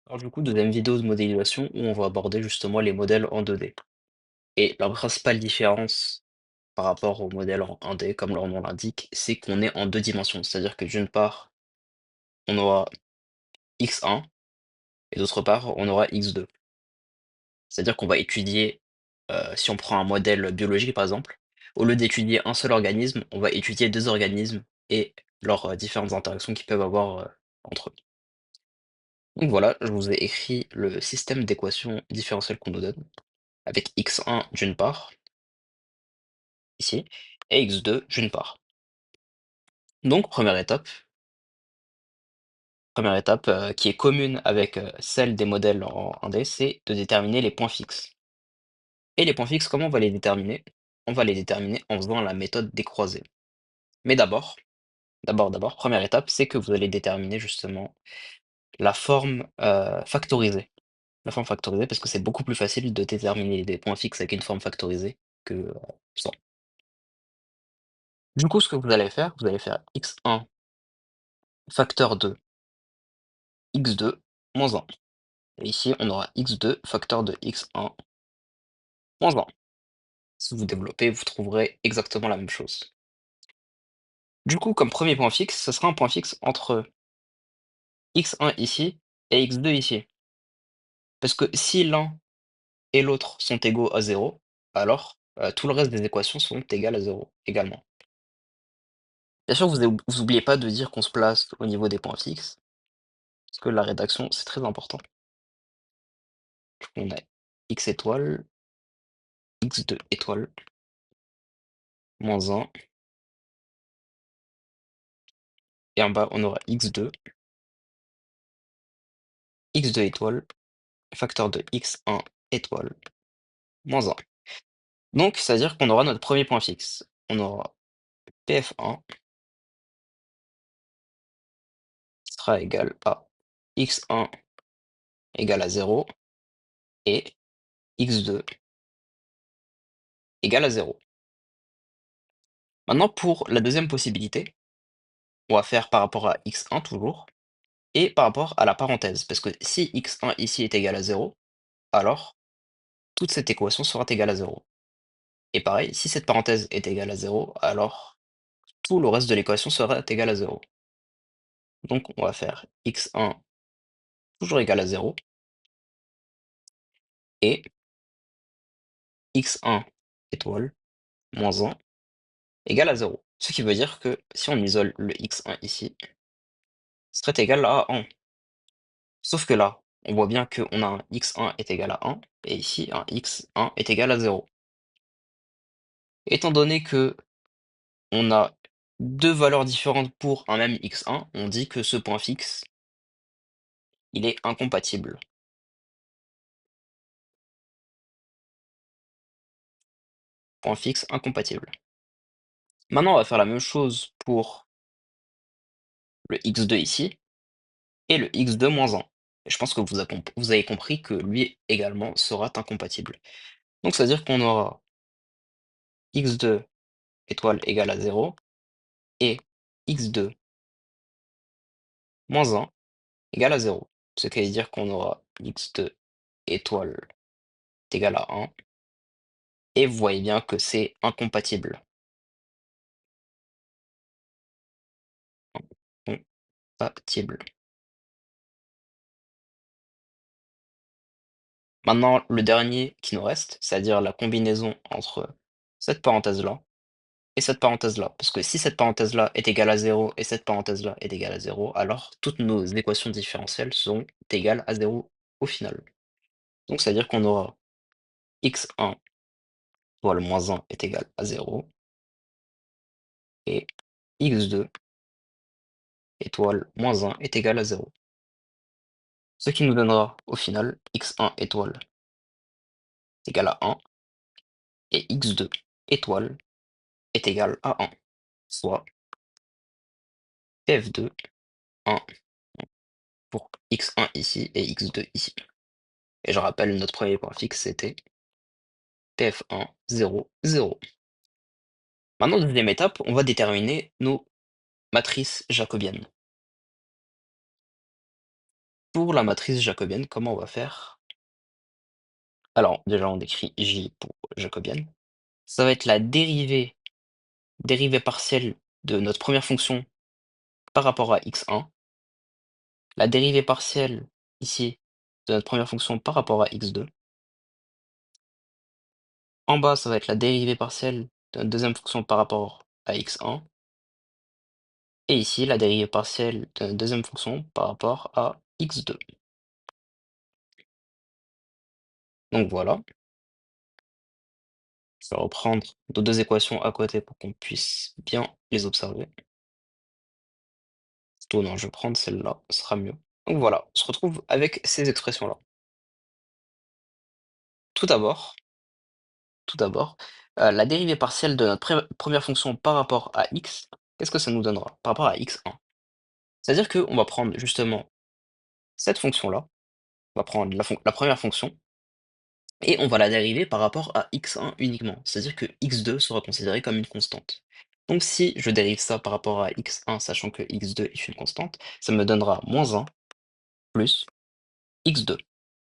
Alors du coup, deuxième vidéo de modélisation où on va aborder justement les modèles en 2D. Et la principale différence par rapport aux modèles en 1D, comme leur nom l'indique, c'est qu'on est en deux dimensions. C'est-à-dire que d'une part, on aura x1 et d'autre part, on aura x2. C'est-à-dire qu'on va étudier, si on prend un modèle biologique par exemple, au lieu d'étudier un seul organisme, on va étudier deux organismes et leurs différentes interactions qu'ils peuvent avoir entre eux. Donc voilà, je vous ai écrit le système d'équations différentielles qu'on nous donne, avec x1 d'une part, ici, et x2 d'une part. Donc première étape qui est commune avec celle des modèles en 1D, c'est de déterminer les points fixes. Et les points fixes, comment on va les déterminer? On va les déterminer en faisant la méthode des croisées. Mais d'abord, première étape, c'est que vous allez déterminer justement la forme factorisée. La forme factorisée, parce que c'est beaucoup plus facile de déterminer des points fixes avec une forme factorisée que sans. Du coup, ce que vous allez faire x1 facteur de x2 moins 1. Et ici, on aura x2 facteur de x1 moins 1. Si vous développez, vous trouverez exactement la même chose. Du coup, comme premier point fixe, ce sera un point fixe entre x1 ici et x2 ici. Parce que si l'un et l'autre sont égaux à 0, alors tout le reste des équations sont égales à 0 également. Bien sûr, vous oubliez pas de dire qu'on se place au niveau des points fixes, parce que la rédaction, c'est très important. Du coup, on a x étoile, x2 étoile, moins 1, et en bas, on aura x2 étoile, facteur de x1 étoile, moins 1. Donc, c'est-à-dire qu'on aura notre premier point fixe. On aura PF1 sera égal à x1 égale à 0 et x2 égale à 0. Maintenant, pour la deuxième possibilité, on va faire par rapport à x1 toujours et par rapport à la parenthèse. Parce que si x1 ici est égal à 0, alors toute cette équation sera égale à 0. Et pareil, si cette parenthèse est égale à 0, alors tout le reste de l'équation sera égal à 0. Donc, on va faire x1 toujours égal à 0 et x1 étoile moins 1 égale à 0. Ce qui veut dire que si on isole le x1 ici, ce serait égal à 1. Sauf que là, on voit bien qu'on a un x1 est égal à 1 et ici un x1 est égal à 0. Étant donné que on a deux valeurs différentes pour un même x1, on dit que ce point fixe, il est incompatible. Point fixe incompatible. Maintenant, on va faire la même chose pour le x2 ici et le x2 moins 1. Et je pense que vous avez compris que lui également sera incompatible. Donc, c'est-à-dire qu'on aura x2 étoile égale à 0 et x2 moins 1 égale à 0. Ce qui veut dire qu'on aura x2 étoile est égal à 1 et vous voyez bien que c'est incompatible. Incompatible. Maintenant, le dernier qui nous reste, c'est-à-dire la combinaison entre cette parenthèse-là et cette parenthèse-là. Parce que si cette parenthèse-là est égale à 0 et cette parenthèse-là est égale à 0, alors toutes nos équations différentielles sont égales à 0 au final. Donc, c'est-à-dire qu'on aura x1 fois le moins 1 est égal à 0 et x2 étoile moins 1 est égal à 0. Ce qui nous donnera au final x1 étoile est égal à 1 et x2 étoile est égal à 1, soit pf2 1 pour x1 ici et x2 ici. Et je rappelle, notre premier point fixe, c'était pf1 0 0. Maintenant, deuxième étape, on va déterminer nos matrices jacobiennes. Pour la matrice jacobienne, comment on va faire? Alors, déjà, on écrit J pour jacobienne. Ça va être la dérivée partielle de notre première fonction par rapport à x1, la dérivée partielle ici de notre première fonction par rapport à x2. En bas, ça va être la dérivée partielle de notre deuxième fonction par rapport à x1. Et ici, la dérivée partielle de notre deuxième fonction par rapport à x2. Donc voilà, je vais reprendre nos deux équations à côté pour qu'on puisse bien les observer. Plutôt non, je vais prendre celle-là, ce sera mieux. Donc voilà, on se retrouve avec ces expressions-là. Tout d'abord, tout d'abord, la dérivée partielle de notre première fonction par rapport à x, qu'est-ce que ça nous donnera? Par rapport à x1. C'est-à-dire qu'on va prendre justement cette fonction-là, on va prendre la première fonction, et on va la dériver par rapport à x1 uniquement. C'est-à-dire que x2 sera considéré comme une constante. Donc si je dérive ça par rapport à x1, sachant que x2 est une constante, ça me donnera -1 plus x2.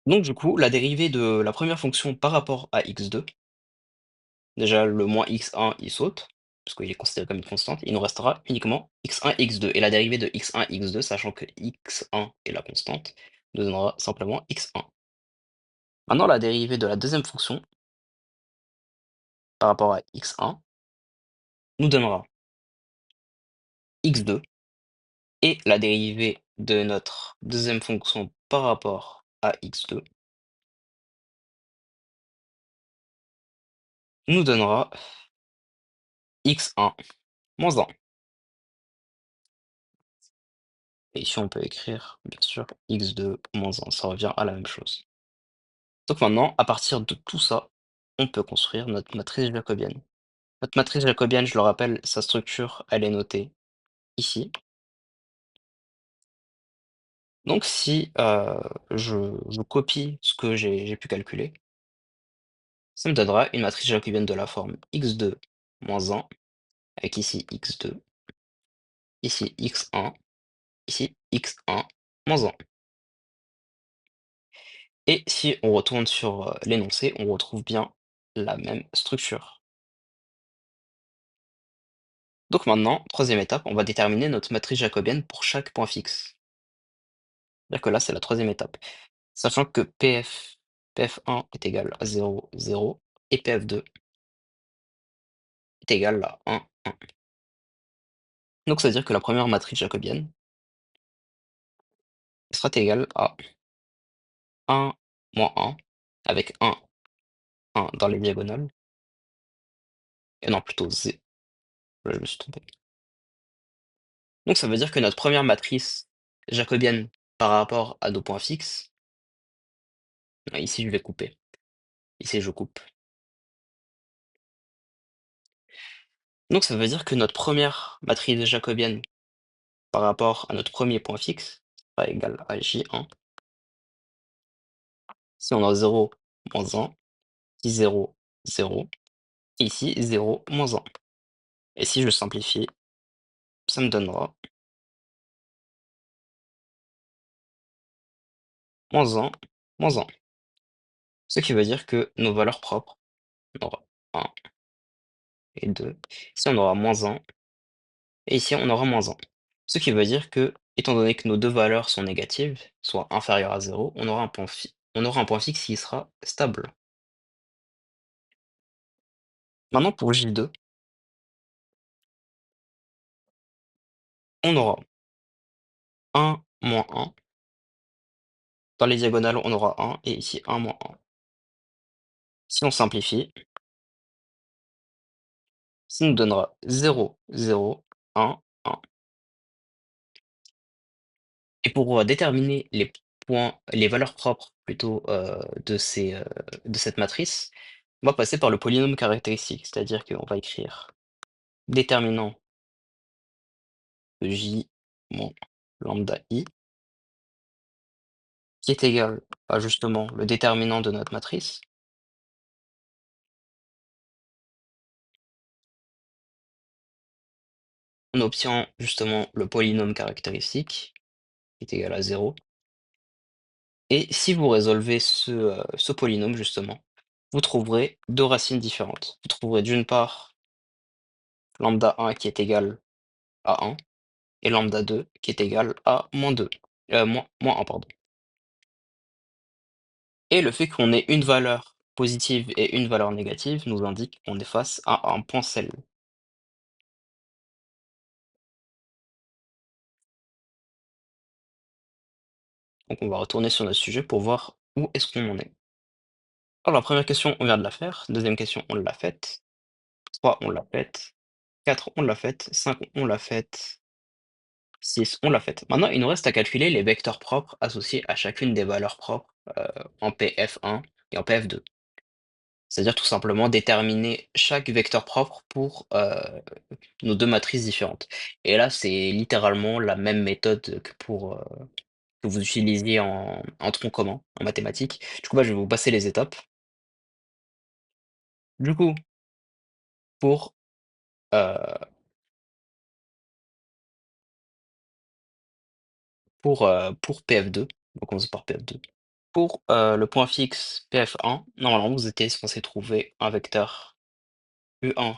Donc du coup, la dérivée de la première fonction par rapport à x2, déjà le moins x1 il saute, parce qu'il est considéré comme une constante, il nous restera uniquement x1 et x2. Et la dérivée de x1 et x2, sachant que x1 est la constante, nous donnera simplement x1. Maintenant, la dérivée de la deuxième fonction par rapport à x1 nous donnera x2, et la dérivée de notre deuxième fonction par rapport à x2 nous donnera x1 moins 1. Et ici, on peut écrire, bien sûr, x2 moins 1, ça revient à la même chose. Donc maintenant, à partir de tout ça, on peut construire notre matrice jacobienne. Notre matrice jacobienne, je le rappelle, sa structure, elle est notée ici. Donc si je copie ce que j'ai pu calculer, ça me donnera une matrice jacobienne de la forme x2 moins 1, avec ici x2, ici x1, ici x1 moins 1. Et si on retourne sur l'énoncé, on retrouve bien la même structure. Donc maintenant, troisième étape, on va déterminer notre matrice jacobienne pour chaque point fixe. C'est-à-dire que là, c'est la troisième étape. Sachant que pf1 est égal à 0, 0, et pf2 est égal à 1, 1. Donc ça veut dire que la première matrice jacobienne sera égale à 1 moins 1, avec 1 dans les diagonales, et non plutôt 0, là je me suis trompé. Donc ça veut dire que notre première matrice jacobienne par rapport à nos points fixes, ici je vais couper, ici je coupe. Donc ça veut dire que notre première matrice jacobienne par rapport à notre premier point fixe sera égale à J1. Si on a 0, moins 1, ici 0, 0, et ici 0, moins 1. Et si je simplifie, ça me donnera moins 1, moins 1. Ce qui veut dire que nos valeurs propres, on aura 1 et 2. Ici on aura moins 1, et ici on aura moins 1. Ce qui veut dire que, étant donné que nos deux valeurs sont négatives, soit inférieures à 0, on aura un point fixe qui sera stable. Maintenant pour J2, on aura 1 moins 1. Dans les diagonales, on aura 1 et ici 1 moins 1. Si on simplifie, ça nous donnera 0, 0, 1, 1. Et pour déterminer les valeurs propres plutôt de cette matrice, on va passer par le polynôme caractéristique, c'est-à-dire qu'on va écrire déterminant de j moins lambda i, qui est égal à justement le déterminant de notre matrice. On obtient justement le polynôme caractéristique, qui est égal à 0. Et si vous résolvez ce polynôme justement, vous trouverez 2 racines différentes. Vous trouverez d'une part lambda 1 qui est égal à 1 et lambda 2 qui est égal à -2, moins 1 pardon. Et le fait qu'on ait une valeur positive et une valeur négative nous indique qu'on est face à un point sel. Donc on va retourner sur notre sujet pour voir où est-ce qu'on en est. Alors la première question, on vient de la faire. Deuxième question, on l'a faite. 3, on l'a faite. 4, on l'a faite. 5, on l'a faite. 6, on l'a faite. Maintenant, il nous reste à calculer les vecteurs propres associés à chacune des valeurs propres en PF1 et en PF2. C'est-à-dire tout simplement déterminer chaque vecteur propre pour nos deux matrices différentes. Et là, c'est littéralement la même méthode que pour que vous utilisiez en tronc commun, en mathématiques. Du coup, bah, je vais vous passer les étapes. Du coup, pour, heu, pour PF2, on va commencer par PF2. Pour, le point fixe PF1, normalement, vous étiez censé trouver un vecteur U1,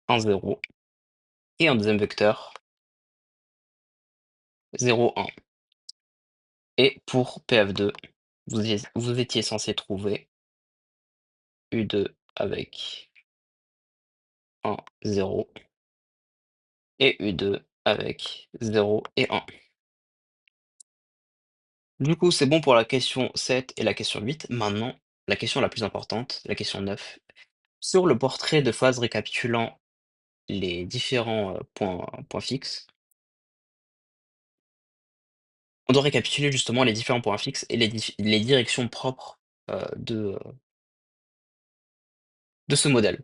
1, 0 et un deuxième vecteur 0, 1. Et pour PF2, vous étiez censé trouver U2 avec 1, 0 et U2 avec 0 et 1. Du coup, c'est bon pour la question 7 et la question 8. Maintenant, la question la plus importante, la question 9. Sur le portrait de phase récapitulant les différents, points fixes, on doit récapituler justement les différents points fixes et les directions propres, de ce modèle.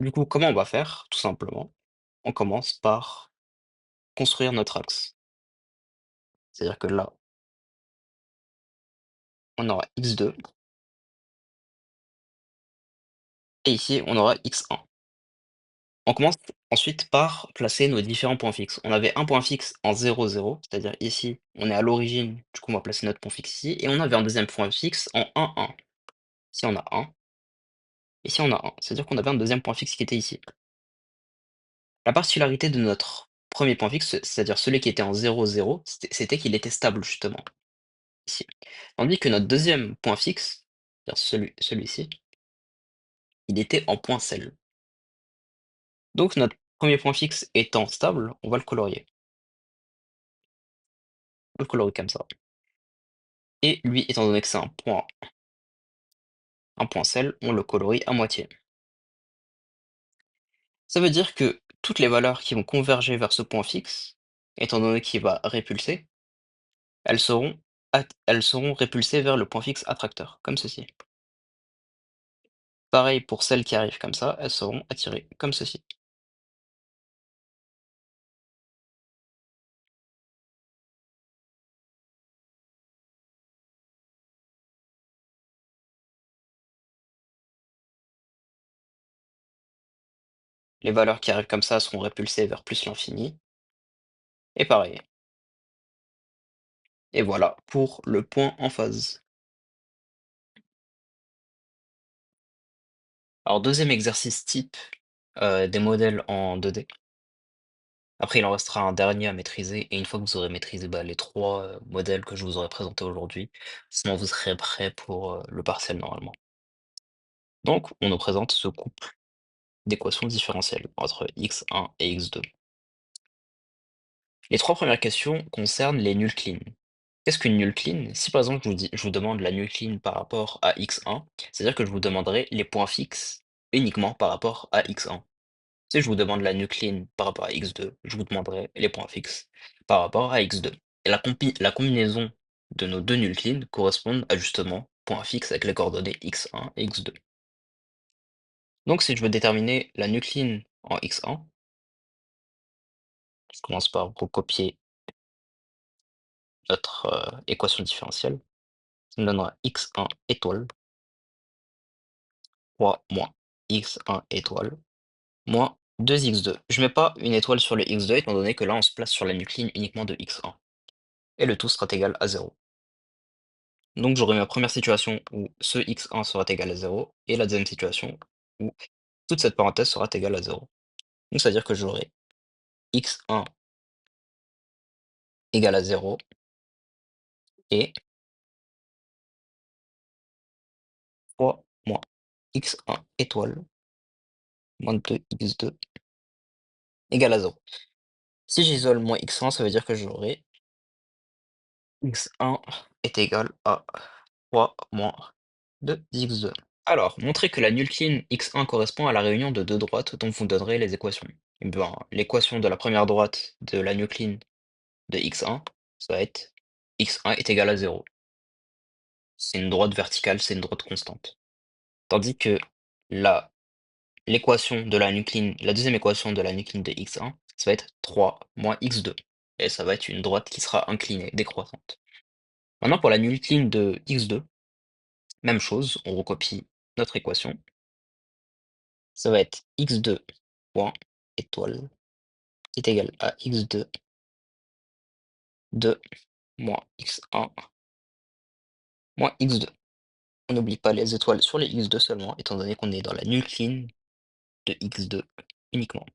Du coup, comment on va faire? Tout simplement, on commence par construire notre axe. C'est-à-dire que là, on aura x2 et ici, on aura x1. On commence ensuite par placer nos différents points fixes. On avait un point fixe en 0, 0, c'est-à-dire ici, on est à l'origine, du coup, on va placer notre point fixe ici, et on avait un deuxième point fixe en 1, 1. Ici, on a 1, ici, on a 1. C'est-à-dire qu'on avait un deuxième point fixe qui était ici. La particularité de notre premier point fixe, c'est-à-dire celui qui était en 0, 0, c'était qu'il était stable, justement, ici. Tandis que notre deuxième point fixe, c'est-à-dire celui-ci, il était en point sel. Donc, notre premier point fixe étant stable, on va le colorier. On le colorie comme ça. Et lui, étant donné que c'est un point sel, on le colorie à moitié. Ça veut dire que toutes les valeurs qui vont converger vers ce point fixe, étant donné qu'il va répulser, elles seront répulsées vers le point fixe attracteur, comme ceci. Pareil pour celles qui arrivent comme ça, elles seront attirées comme ceci. Les valeurs qui arrivent comme ça seront répulsées vers plus l'infini, et pareil. Et voilà pour le point en phase. Alors deuxième exercice type des modèles en 2D. Après, il en restera un dernier à maîtriser, et une fois que vous aurez maîtrisé bah, les trois modèles que je vous aurai présentés aujourd'hui, sinon vous serez prêt pour le partiel normalement. Donc, on nous présente ce couple d'équations différentielles entre x1 et x2. Les trois premières questions concernent les null clean. Qu'est-ce qu'une null clean? Si par exemple je vous demande la null clean par rapport à x1, c'est-à-dire que je vous demanderai les points fixes uniquement par rapport à x1. Si je vous demande la nucléine par rapport à x2, je vous demanderai les points fixes par rapport à x2. Et la combinaison de nos deux nucléines correspondent à justement points fixes avec les coordonnées x1 et x2. Donc si je veux déterminer la nucléine en x1, je commence par recopier notre équation différentielle. Ça me donnera x1 étoile fois moins x1 étoile moins 2x2. Je mets pas une étoile sur le x2 étant donné que là on se place sur la nucléine uniquement de x1. Et le tout sera égal à 0. Donc j'aurai ma première situation où ce x1 sera égal à 0 et la deuxième situation où toute cette parenthèse sera égale à 0. Donc c'est-à-dire que j'aurai x1 égale à 0 et fois moins x1 étoile moins 2x2 égale à 0. Si j'isole moins x1, ça veut dire que j'aurai x1 est égal à 3 moins 2x2. Alors, montrez que la nulle ligne x1 correspond à la réunion de deux droites dont vous donnerez les équations. Eh bien, l'équation de la première droite de la nulle ligne de x1, ça va être x1 est égal à 0. C'est une droite verticale, c'est une droite constante. Tandis que la l'équation de la nulle ligne, la deuxième équation de la nulle ligne de x1, ça va être 3 moins x2. Et ça va être une droite qui sera inclinée, décroissante. Maintenant, pour la nulle ligne de x2, même chose, on recopie notre équation. Ça va être x2 point étoile est égal à x2 2 moins x1 moins x2. On n'oublie pas les étoiles sur les x2 seulement, étant donné qu'on est dans la nulle ligne de x2 uniquement.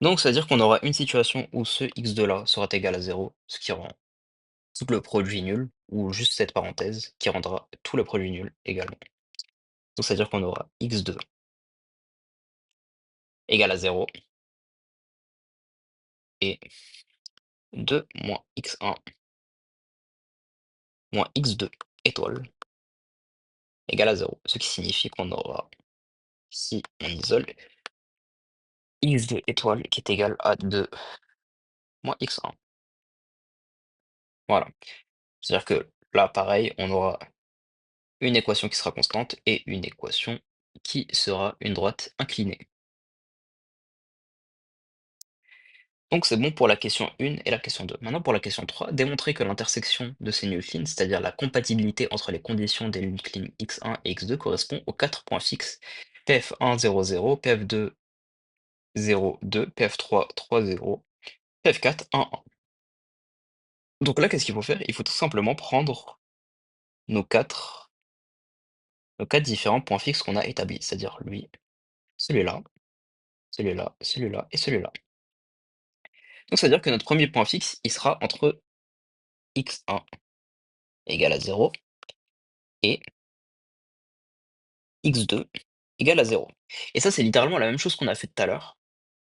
Donc, c'est-à-dire qu'on aura une situation où ce x2 là sera égal à 0, ce qui rend tout le produit nul, ou juste cette parenthèse qui rendra tout le produit nul également. Donc, c'est-à-dire qu'on aura x2 égale à 0 et 2 moins x1 moins x2 étoile égale à 0. Ce qui signifie qu'on aura, si on isole, x2 étoile qui est égal à 2 moins x1. Voilà. C'est-à-dire que là, pareil, on aura une équation qui sera constante et une équation qui sera une droite inclinée. Donc c'est bon pour la question 1 et la question 2. Maintenant pour la question 3, démontrer que l'intersection de ces null lignes, c'est-à-dire la compatibilité entre les conditions des null lignes x1 et x2 correspond aux quatre points fixes pf1 0 0, pf2 0 2, pf3 3 0, pf4 1 1. Donc là, qu'est-ce qu'il faut faire? Il faut tout simplement prendre nos quatre, nos quatre différents points fixes qu'on a établis, c'est-à-dire lui, celui-là, celui-là, celui-là et celui-là. Donc c'est-à-dire que notre premier point fixe, il sera entre x1 égale à 0 et x2 égale à 0. Et ça, c'est littéralement la même chose qu'on a fait tout à l'heure.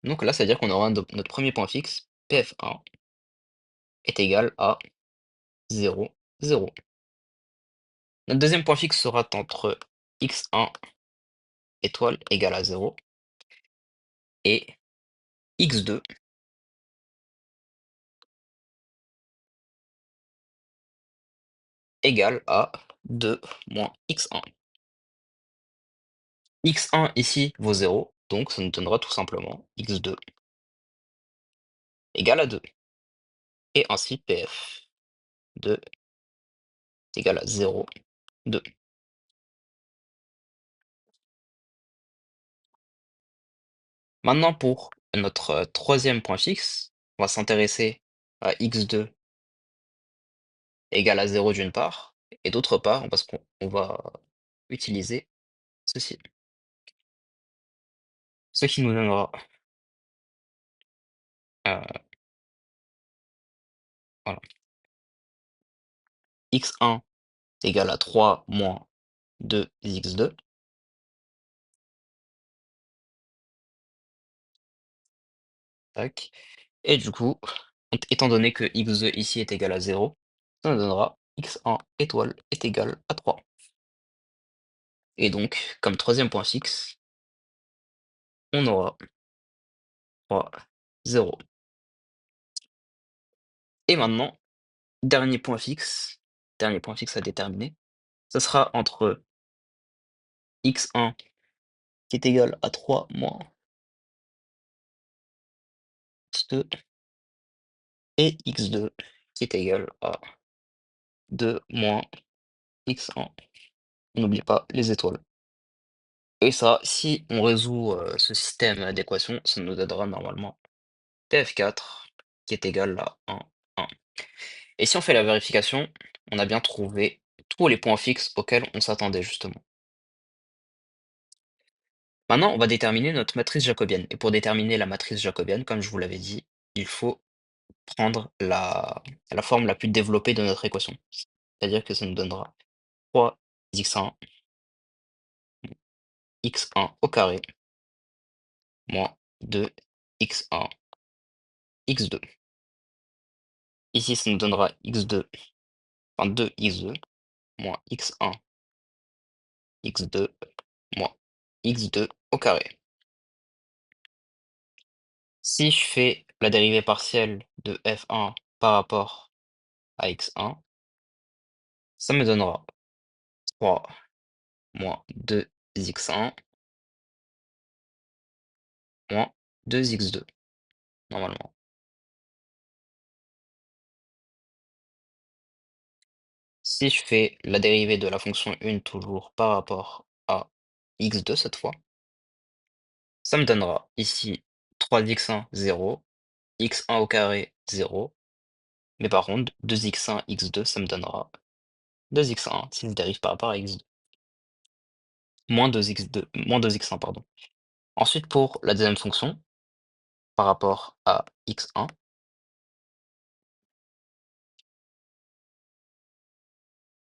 Donc là, c'est-à-dire qu'on aura notre premier point fixe, pf1 est égal à 0, 0. Notre deuxième point fixe sera entre x1 étoile égale à 0 et x2 égale à 2 moins x1. x1 ici vaut 0, donc ça nous donnera tout simplement x2 égale à 2. Et ainsi pf2 est égal à 0, 2. Maintenant pour notre troisième point fixe, on va s'intéresser à x2 égale à 0 d'une part, et d'autre part, parce qu'on va utiliser ceci. Ce qui nous donnera, euh, voilà, x1 égale à 3 moins 2x2. Tac. Et du coup, étant donné que x2 ici est égal à 0, ça nous donnera x1 étoile est égal à 3. Et donc, comme troisième point fixe, on aura 3, 0. Et maintenant, dernier point fixe à déterminer, ça sera entre x1 qui est égal à 3 moins x2 et x2 qui est égal à 2 moins x1. On n'oublie pas les étoiles. Et ça, si on résout ce système d'équations, ça nous donnera normalement pf4 qui est égal à 1, 1. Et si on fait la vérification, on a bien trouvé tous les points fixes auxquels on s'attendait justement. Maintenant, on va déterminer notre matrice jacobienne. Et pour déterminer la matrice jacobienne, comme je vous l'avais dit, il faut prendre la forme la plus développée de notre équation. C'est-à-dire que ça nous donnera 3 x1 x1 au carré moins 2 x1 x2. Ici, ça nous donnera x2, enfin 2 x2 moins x1 x2 moins x2 au carré. Si je fais la dérivée partielle de f1 par rapport à x1, ça me donnera 3 moins 2 x1 moins 2 x2 normalement. Si je fais la dérivée de la fonction 1 toujours par rapport à x2 cette fois, ça me donnera ici 3 x1 0, x1 au carré 0, mais par contre 2 x1 x2 ça me donnera 2 x1 si je dérive par rapport à x2, moins 2 x1 pardon. Ensuite pour la deuxième fonction, par rapport à x1,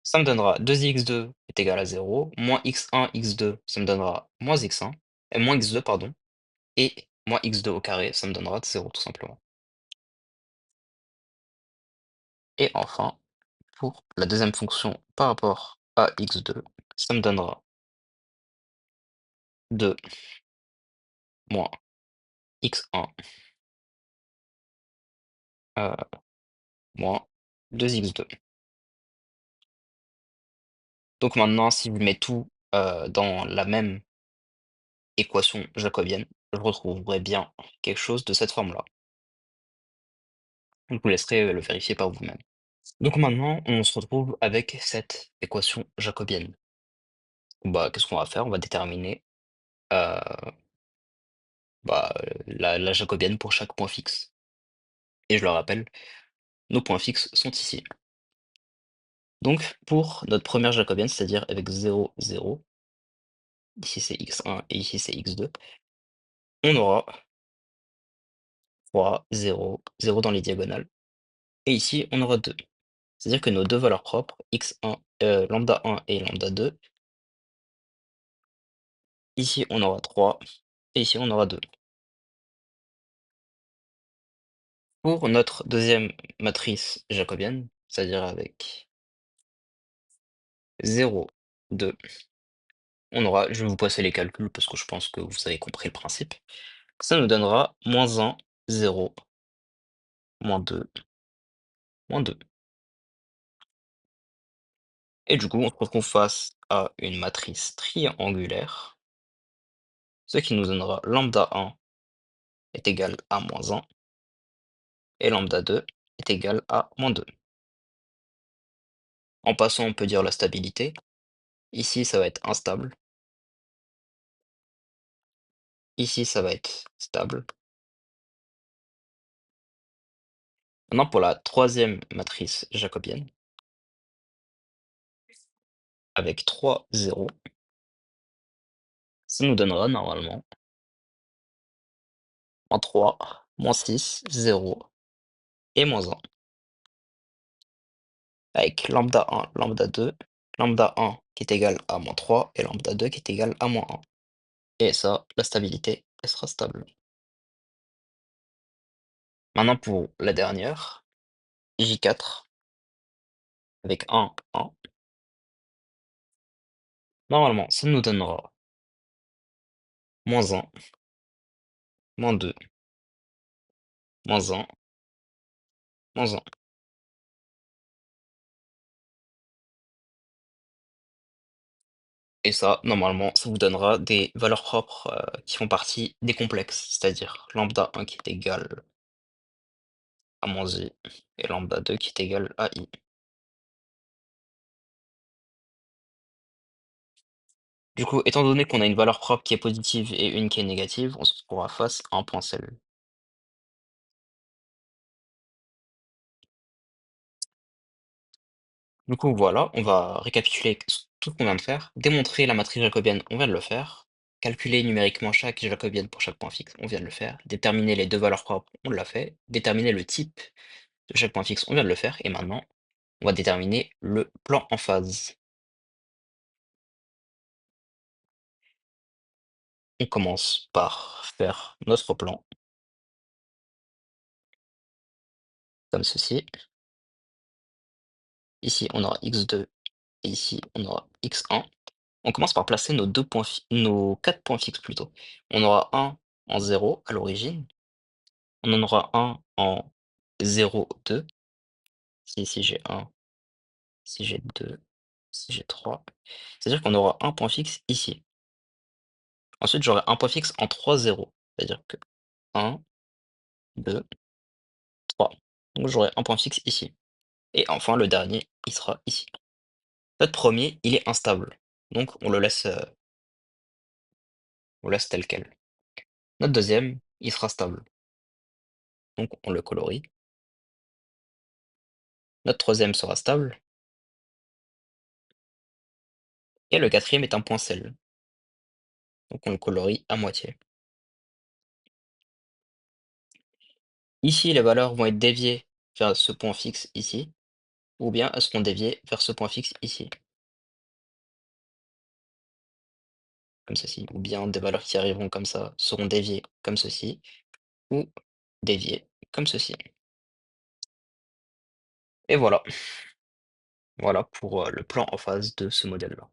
ça me donnera 2 x2 est égal à 0, moins x1 x2 ça me donnera moins x1, et moins x2 pardon, et moins x2 au carré ça me donnera 0 tout simplement. Et enfin, pour la deuxième fonction par rapport à x2, ça me donnera 2 moins x1 moins 2 x2. Donc maintenant, si je mets tout dans la même équation jacobienne, je retrouverai bien quelque chose de cette forme-là. Je vous laisserai le vérifier par vous-même. Donc maintenant, on se retrouve avec cette équation jacobienne. Bah, qu'est-ce qu'on va faire? On va déterminer euh, la jacobienne pour chaque point fixe. Et je le rappelle, nos points fixes sont ici. Donc, pour notre première jacobienne, c'est-à-dire avec 0, 0, ici c'est x1 et ici c'est x2, on aura 3, 0, 0 dans les diagonales. Et ici, on aura 2. C'est-à-dire que nos deux valeurs propres, x1, lambda 1 et lambda 2, ici on aura 3 et ici on aura 2. Pour notre deuxième matrice jacobienne, c'est-à-dire avec 0, 2, on aura, je vais vous passer les calculs parce que je pense que vous avez compris le principe, ça nous donnera moins 1, 0, moins 2, moins 2. Et du coup, on se retrouve face à une matrice triangulaire, ce qui nous donnera lambda 1 est égal à moins 1 et lambda 2 est égal à moins 2. En passant, on peut dire la stabilité. Ici, ça va être instable. Ici, ça va être stable. Maintenant, pour la troisième matrice jacobienne, avec 3 zéros, ça nous donnera normalement moins 3, moins 6, 0 et moins 1. Avec lambda 1 qui est égal à moins 3 et lambda 2 qui est égal à moins 1. Et ça, la stabilité, elle sera stable. Maintenant pour la dernière, J4 avec 1, 1. Normalement, ça nous donnera moins 1, moins 2, moins 1, moins 1. Et ça, normalement, ça vous donnera des valeurs propres qui font partie des complexes, c'est-à-dire lambda 1 qui est égal à moins i et lambda 2 qui est égal à i. Du coup, étant donné qu'on a une valeur propre qui est positive et une qui est négative, on se retrouvera face à un point seul. Du coup, voilà, on va récapituler tout ce qu'on vient de faire. Démontrer la matrice jacobienne, on vient de le faire. Calculer numériquement chaque jacobienne pour chaque point fixe, on vient de le faire. Déterminer les deux valeurs propres, on l'a fait. Déterminer le type de chaque point fixe, on vient de le faire. Et maintenant, on va déterminer le plan en phase. On commence par faire notre plan, comme ceci. Ici, on aura x2 et ici, on aura x1. On commence par placer nos 4 points fixes plutôt. On aura un en 0 à l'origine. On en aura un en 0, 2. Si ici j'ai 1, si j'ai 2, si j'ai 3. C'est-à-dire qu'on aura un point fixe ici. Ensuite, j'aurai un point fixe en 3 zéros. C'est-à-dire que 1, 2, 3. Donc j'aurai un point fixe ici. Et enfin, le dernier, il sera ici. Notre premier, il est instable. Donc on le laisse tel quel. Notre deuxième, il sera stable. Donc on le colorie. Notre troisième sera stable. Et le quatrième est un point sel. Donc on le colorie à moitié. Ici, les valeurs vont être déviées vers ce point fixe ici, ou bien elles seront déviées vers ce point fixe ici, comme ceci. Ou bien des valeurs qui arriveront comme ça seront déviées comme ceci, ou déviées comme ceci. Et voilà, voilà pour le plan en phase de ce modèle-là.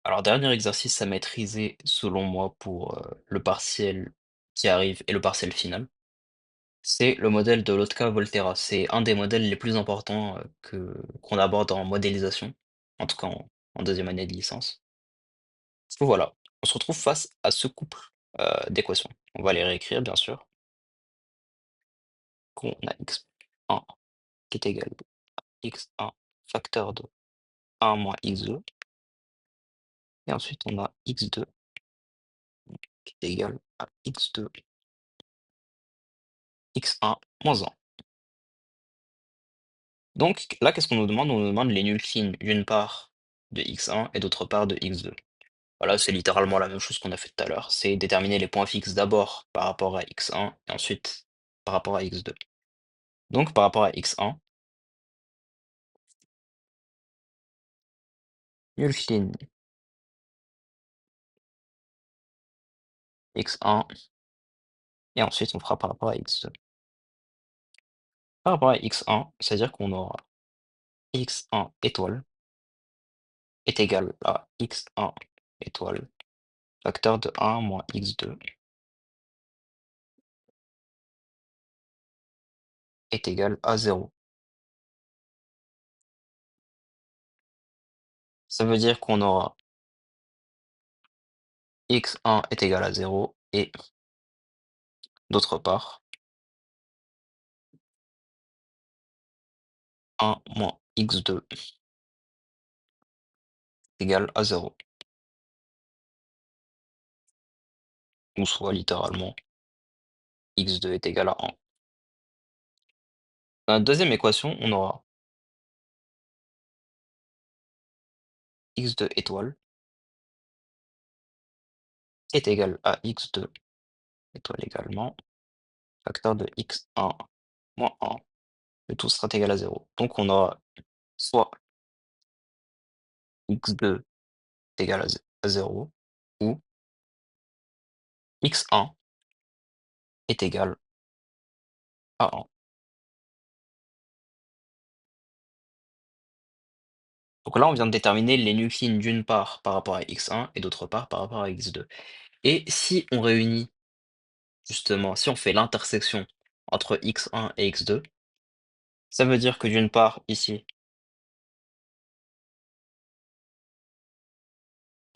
Alors, dernier exercice à maîtriser selon moi pour le partiel qui arrive et le partiel final, c'est le modèle de Lotka-Volterra. C'est un des modèles les plus importants qu'on aborde en modélisation, en tout cas en deuxième année de licence. Du coup, voilà, on se retrouve face à ce couple d'équations. On va les réécrire, bien sûr. On a x1 qui est égal à x1 facteur de 1 moins x2. Et ensuite, on a x2 qui est égal à x2 x1 moins 1. Donc là, qu'est-ce qu'on nous demande? On nous demande les nulles fines d'une part de x1 et d'autre part de x2. Voilà, c'est littéralement la même chose qu'on a fait tout à l'heure. C'est déterminer les points fixes d'abord par rapport à x1 et ensuite par rapport à x2. Donc par rapport à x1, nulle fine x1 et ensuite on fera par rapport à x2. Par rapport à x1, c'est-à-dire qu'on aura x1 étoile est égal à x1 étoile facteur de 1 moins x2 est égal à 0. Ça veut dire qu'on aura x1 est égal à 0 et d'autre part 1 moins x2 égale à 0, ou soit littéralement x2 est égal à 1. Dans la deuxième équation, on aura x2 étoile est égal à x2 étoile également facteur de x1 moins 1, le tout sera égal à 0. Donc on aura soit x2 est égal à 0 ou x1 est égal à 1. Donc là, on vient de déterminer les nucléines d'une part par rapport à x1 et d'autre part par rapport à x2. Et si on réunit, justement, si on fait l'intersection entre x1 et x2, ça veut dire que d'une part, ici,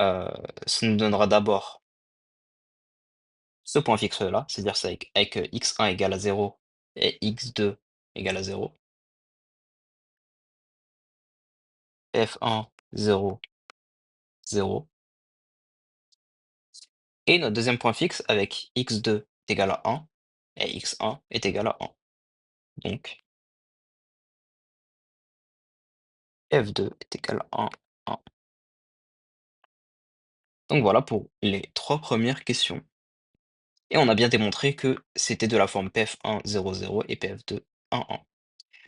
euh, ça nous donnera d'abord ce point fixe-là, c'est-à-dire c'est avec x1 égale à 0 et x2 égale à 0, f1, 0, 0, et notre deuxième point fixe avec x2 est égal à 1 et x1 est égal à 1. Donc, f2 est égal à 1, 1. Donc voilà pour les 3 premières questions et on a bien démontré que c'était de la forme PF1 0, 0 et PF2 1, 1.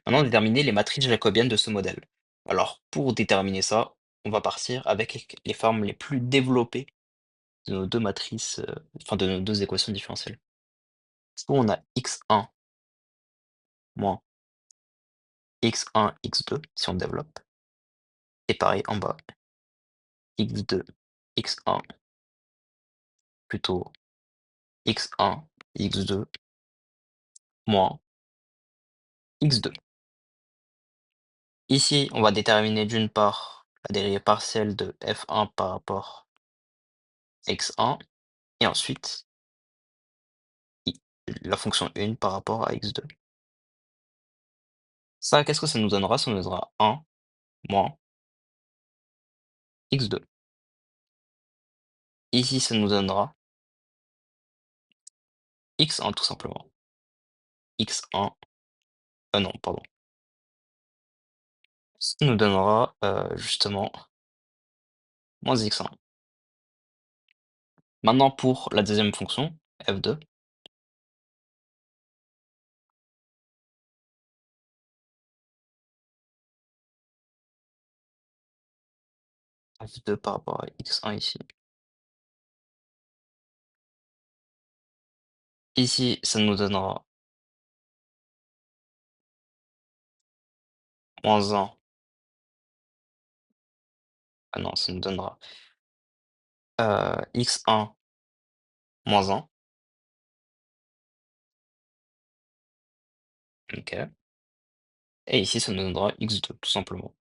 Maintenant, déterminer les matrices jacobiennes de ce modèle. Alors, pour déterminer ça, on va partir avec les formes les plus développées de nos deux matrices, enfin de nos deux équations différentielles. Du coup, on a x1 moins x1, x2, si on développe. Et pareil en bas, x2, x1, plutôt x1, x2, moins x2. Ici, on va déterminer d'une part la dérivée partielle de f1 par rapport à x1, et ensuite i- la fonction 1 par rapport à x2. Ça, qu'est-ce que ça nous donnera? Ça nous donnera 1 moins x2. Ici, ça nous donnera x1 tout simplement. x1, non, pardon. Ça nous donnera justement moins x1. Maintenant, pour la deuxième fonction, f2, f2 par rapport à x1 ici. Ici, ça nous donnera moins 1. Ah non, ça nous donnera x1 moins 1. OK. Et ici, ça nous donnera x2, tout simplement.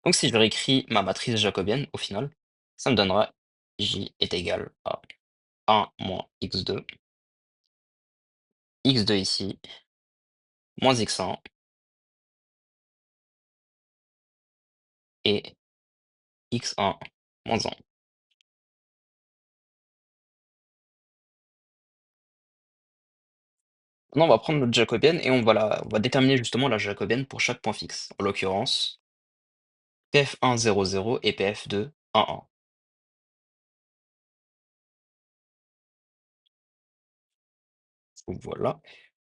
Donc, si je réécris ma matrice jacobienne, au final, ça me donnera j est égal à 1 moins x2, x2 ici, moins x1 et x1 moins 1. Maintenant, on va prendre notre jacobienne et on va déterminer justement la jacobienne pour chaque point fixe. En l'occurrence, PF1 0, 0 et PF2 1, 1. Donc voilà.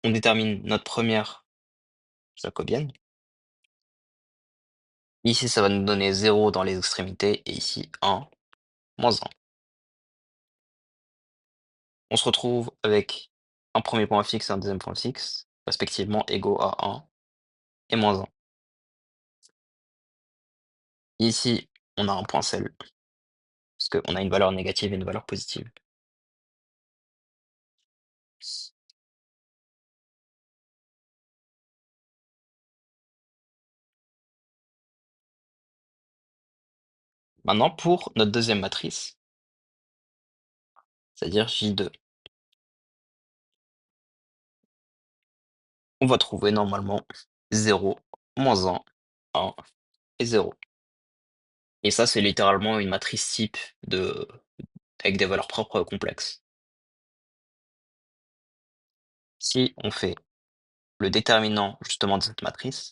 On détermine notre première jacobienne. Ici, ça va nous donner 0 dans les extrémités et ici 1, moins 1. On se retrouve avec un premier point fixe et un deuxième point fixe, respectivement égaux à 1 et moins 1. Ici, on a un point sel, parce qu'on a une valeur négative et une valeur positive. Maintenant, pour notre deuxième matrice, c'est-à-dire J2, on va trouver normalement 0, moins 1, 1 et 0. Et ça, c'est littéralement une matrice type de... avec des valeurs propres complexes. Si on fait le déterminant justement de cette matrice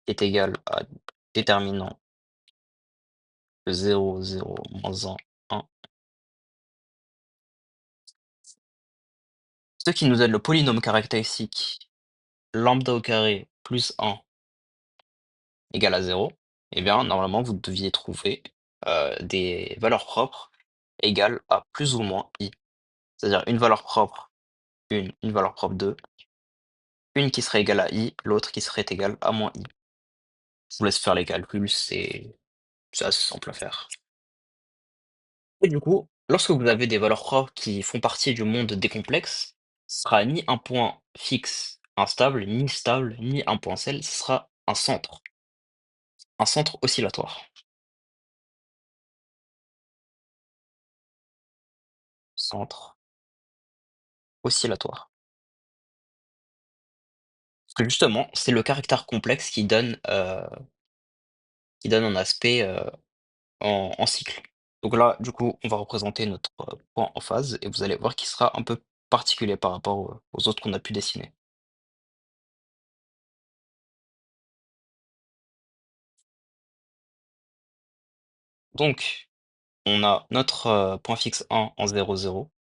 est égal à déterminant de 0, 0, moins 1, 1, ce qui nous donne le polynôme caractéristique lambda au carré plus 1 égale à 0, eh bien, normalement, vous deviez trouver des valeurs propres égales à plus ou moins i. C'est-à-dire une valeur propre 1, une valeur propre 2, une qui serait égale à i, l'autre qui serait égale à moins i. Je vous laisse faire les calculs, c'est assez simple à faire. Et du coup, lorsque vous avez des valeurs propres qui font partie du monde des complexes, ce sera ni un point fixe instable, ni stable, ni un point sel, ce sera un centre oscillatoire. Centre oscillatoire. Parce que justement, c'est le caractère complexe qui donne un aspect en cycle. Donc là, du coup, on va représenter notre, point en phase et vous allez voir qu'il sera un peu particulier par rapport aux autres qu'on a pu dessiner. Donc, on a notre, point fixe 1 en 0, 0.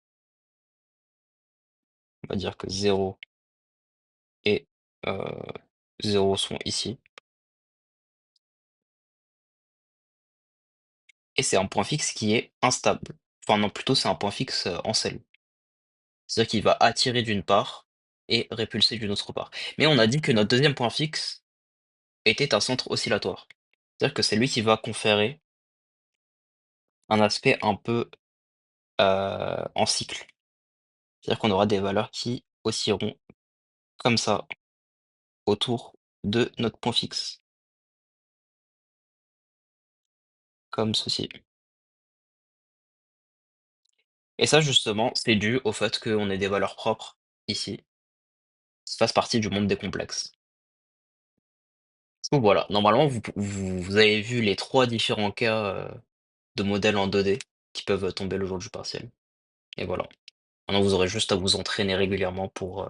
On va dire que 0 et 0 sont ici et c'est un point fixe qui est instable. Enfin non, plutôt c'est un point fixe, en selle. C'est-à-dire qu'il va attirer d'une part et répulser d'une autre part. Mais on a dit que notre deuxième point fixe était un centre oscillatoire. C'est-à-dire que c'est lui qui va conférer un aspect un peu, en cycle. C'est-à-dire qu'on aura des valeurs qui oscilleront comme ça autour de notre point fixe, comme ceci. Et ça justement, c'est dû au fait qu'on ait des valeurs propres ici, qui fassent partie du monde des complexes. Donc voilà, normalement vous avez vu les 3 différents cas, de modèles en 2D qui peuvent tomber le jour du partiel et voilà. Maintenant vous aurez juste à vous entraîner régulièrement pour,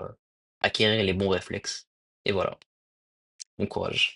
acquérir les bons réflexes et voilà. Bon courage.